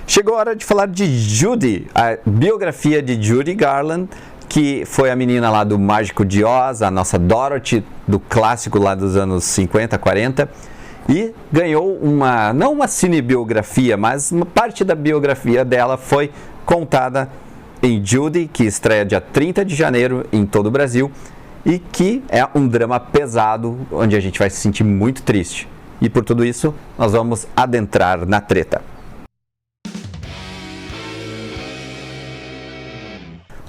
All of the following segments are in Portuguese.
Chegou a hora de falar de Judy, a biografia de Judy Garland, que foi a menina lá do Mágico de Oz, a nossa Dorothy, do clássico lá dos anos 50, 40, e ganhou não uma cinebiografia, mas uma parte da biografia dela foi contada em Judy, que estreia dia 30 de janeiro em todo o Brasil, e que é um drama pesado, onde a gente vai se sentir muito triste. E por tudo isso, nós vamos adentrar na treta.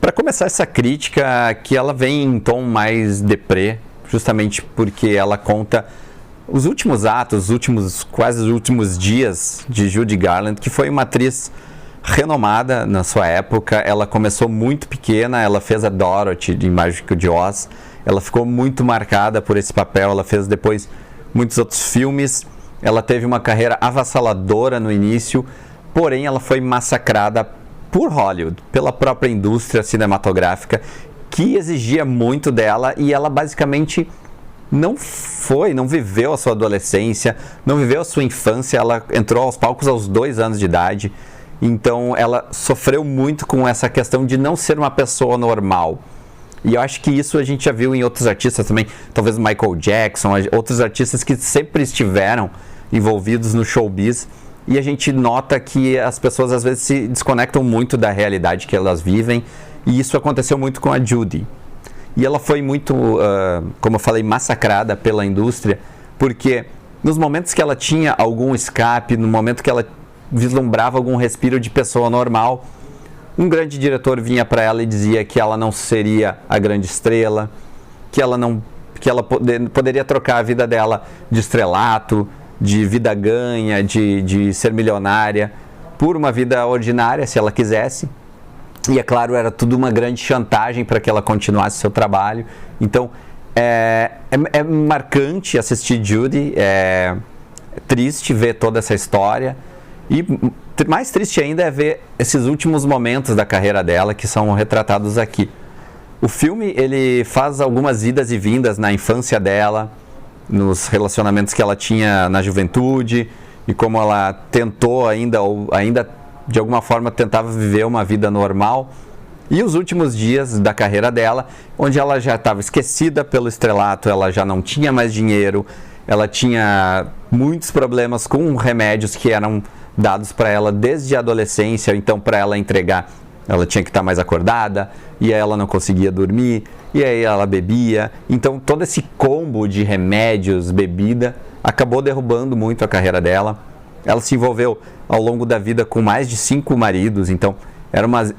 Para começar essa crítica, que ela vem em tom mais deprê, justamente porque ela conta os últimos atos, quase os últimos dias de Judy Garland, que foi uma atriz renomada na sua época. Ela começou muito pequena, ela fez a Dorothy de Mágico de Oz, ela ficou muito marcada por esse papel, ela fez depois muitos outros filmes, ela teve uma carreira avassaladora no início, porém ela foi massacrada por Hollywood, pela própria indústria cinematográfica, que exigia muito dela, e ela basicamente não viveu a sua adolescência, não viveu a sua infância. Ela entrou aos palcos aos 2 anos de idade, então ela sofreu muito com essa questão de não ser uma pessoa normal. E eu acho que isso a gente já viu em outros artistas também, talvez Michael Jackson, outros artistas que sempre estiveram envolvidos no showbiz, e a gente nota que as pessoas às vezes se desconectam muito da realidade que elas vivem, e isso aconteceu muito com a Judy. E ela foi muito, como eu falei, massacrada pela indústria, porque nos momentos que ela tinha algum escape, no momento que ela vislumbrava algum respiro de pessoa normal, um grande diretor vinha para ela e dizia que ela não seria a grande estrela, que ela poderia trocar a vida dela de estrelato, de vida ganha, de ser milionária, por uma vida ordinária, se ela quisesse. E é claro, era tudo uma grande chantagem para que ela continuasse seu trabalho. Então, é marcante assistir Judy, é triste ver toda essa história, e mais triste ainda é ver esses últimos momentos da carreira dela, que são retratados aqui. O filme, ele faz algumas idas e vindas na infância dela, nos relacionamentos que ela tinha na juventude, e como ela tentou ainda de alguma forma tentava viver uma vida normal, e os últimos dias da carreira dela, onde ela já estava esquecida pelo estrelato, ela já não tinha mais dinheiro, ela tinha muitos problemas com remédios que eram dados para ela desde a adolescência. Então, para ela entregar, ela tinha que estar mais acordada, e aí ela não conseguia dormir, e aí ela bebia. Então, todo esse combo de remédios, bebida, acabou derrubando muito a carreira dela. Ela se envolveu ao longo da vida com mais de 5 maridos, então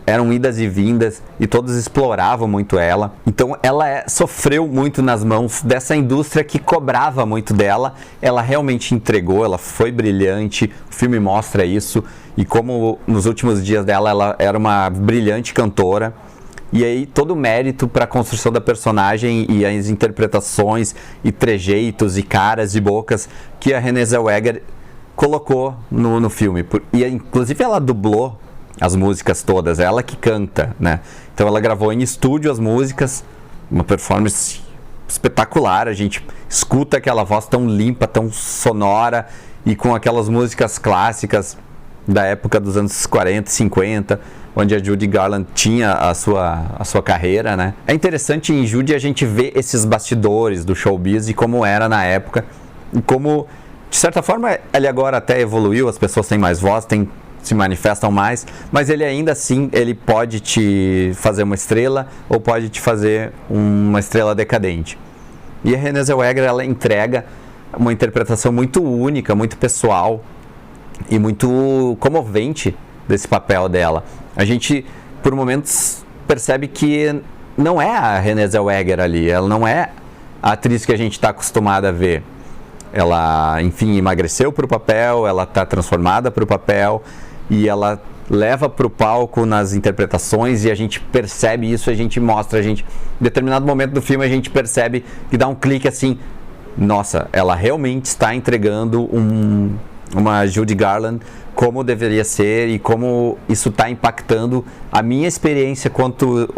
eram idas e vindas, e todos exploravam muito ela. Então ela sofreu muito nas mãos dessa indústria que cobrava muito dela. Ela realmente entregou, ela foi brilhante, o filme mostra isso, e como nos últimos dias dela ela era uma brilhante cantora. E aí todo o mérito para a construção da personagem e as interpretações e trejeitos e caras e bocas que a Renée Zellweger colocou no filme. E inclusive ela dublou as músicas todas, ela que canta, né? Então ela gravou em estúdio as músicas, uma performance espetacular. A gente escuta aquela voz tão limpa, tão sonora, e com aquelas músicas clássicas da época dos anos 40, 50, onde a Judy Garland tinha a sua carreira, né? É interessante em Judy a gente ver esses bastidores do showbiz e como era na época, e como, de certa forma, ele agora até evoluiu, as pessoas têm mais voz, se manifestam mais, mas ele ainda assim, ele pode te fazer uma estrela ou pode te fazer uma estrela decadente. E a Renée Zellweger, ela entrega uma interpretação muito única, muito pessoal e muito comovente desse papel dela. A gente, por momentos, percebe que não é a Renée Zellweger ali, ela não é a atriz que a gente está acostumado a ver. Ela, enfim, emagreceu para o papel, ela está transformada para o papel, e ela leva para o palco nas interpretações, e a gente percebe isso, a gente mostra, em determinado momento do filme a gente percebe que dá um clique assim, nossa, ela realmente está entregando uma Judy Garland como deveria ser, e como isso está impactando a minha experiência quanto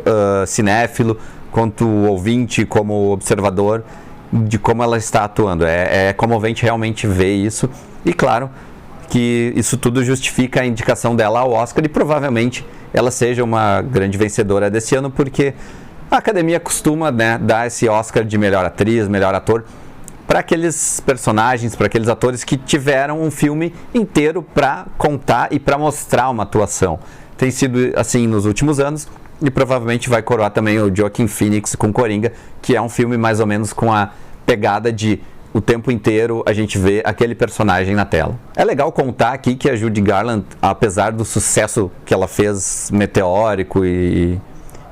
cinéfilo, quanto ouvinte, como observador, de como ela está atuando. É comovente realmente ver isso, e claro que isso tudo justifica a indicação dela ao Oscar e provavelmente ela seja uma grande vencedora desse ano, porque a Academia costuma, né, dar esse Oscar de melhor atriz, melhor ator para aqueles personagens, para aqueles atores que tiveram um filme inteiro para contar e para mostrar uma atuação. Tem sido assim nos últimos anos e provavelmente vai coroar também o Joaquin Phoenix com Coringa, que é um filme mais ou menos com a pegada de o tempo inteiro a gente vê aquele personagem na tela. É legal contar aqui que a Judy Garland, apesar do sucesso que ela fez meteórico e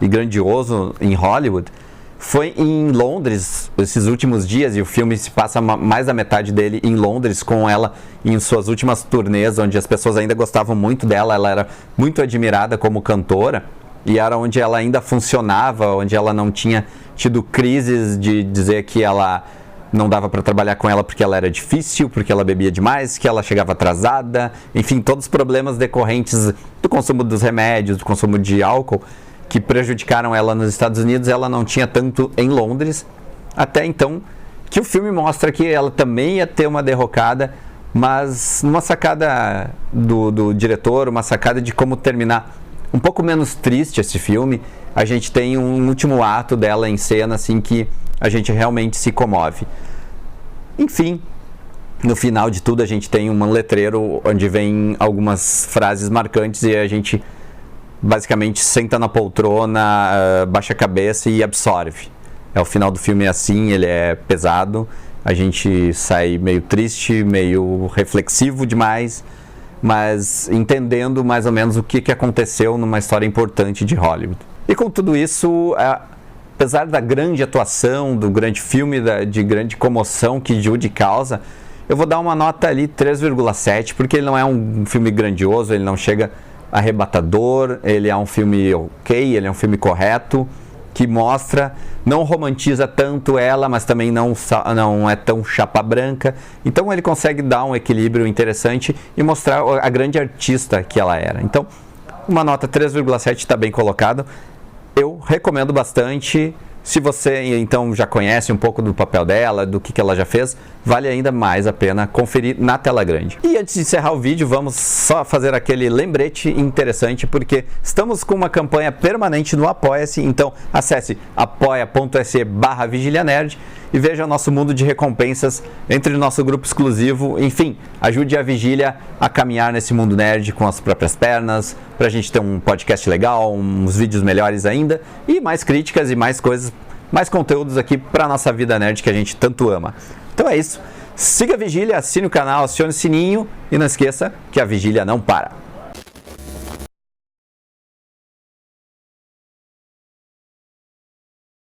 grandioso em Hollywood, foi em Londres esses últimos dias, e o filme se passa mais da metade dele em Londres, com ela em suas últimas turnês, onde as pessoas ainda gostavam muito dela, ela era muito admirada como cantora, e era onde ela ainda funcionava, onde ela não tinha tido crises de dizer que ela não dava para trabalhar com ela porque ela era difícil, porque ela bebia demais, que ela chegava atrasada, enfim, todos os problemas decorrentes do consumo dos remédios, do consumo de álcool, que prejudicaram ela nos Estados Unidos, ela não tinha tanto em Londres, até então que o filme mostra que ela também ia ter uma derrocada, mas numa sacada do diretor, uma sacada de como terminar um pouco menos triste esse filme, a gente tem um último ato dela em cena, assim, que a gente realmente se comove. Enfim, no final de tudo a gente tem um letreiro onde vem algumas frases marcantes e a gente basicamente senta na poltrona, baixa a cabeça e absorve. O final do filme é assim, ele é pesado, a gente sai meio triste, meio reflexivo demais, mas entendendo mais ou menos o que aconteceu numa história importante de Hollywood. E com tudo isso, apesar da grande atuação, do grande filme, de grande comoção que Judy causa, eu vou dar uma nota ali 3,7, porque ele não é um filme grandioso, ele não chega arrebatador, ele é um filme ok, ele é um filme correto, que mostra, não romantiza tanto ela, mas também não é tão chapa branca, então ele consegue dar um equilíbrio interessante e mostrar a grande artista que ela era. Então, uma nota 3,7 está bem colocado, eu recomendo bastante. Se você então já conhece um pouco do papel dela, do que ela já fez, vale ainda mais a pena conferir na tela grande. E antes de encerrar o vídeo, vamos só fazer aquele lembrete interessante, porque estamos com uma campanha permanente no Apoia-se, então acesse apoia.se/vigilianerd e veja o nosso mundo de recompensas entre o nosso grupo exclusivo. Enfim, ajude a Vigília a caminhar nesse mundo nerd com as próprias pernas, pra gente ter um podcast legal, uns vídeos melhores ainda, e mais críticas e mais coisas, mais conteúdos aqui pra nossa vida nerd que a gente tanto ama. Então é isso, siga a Vigília, assine o canal, acione o sininho e não esqueça que a Vigília não para.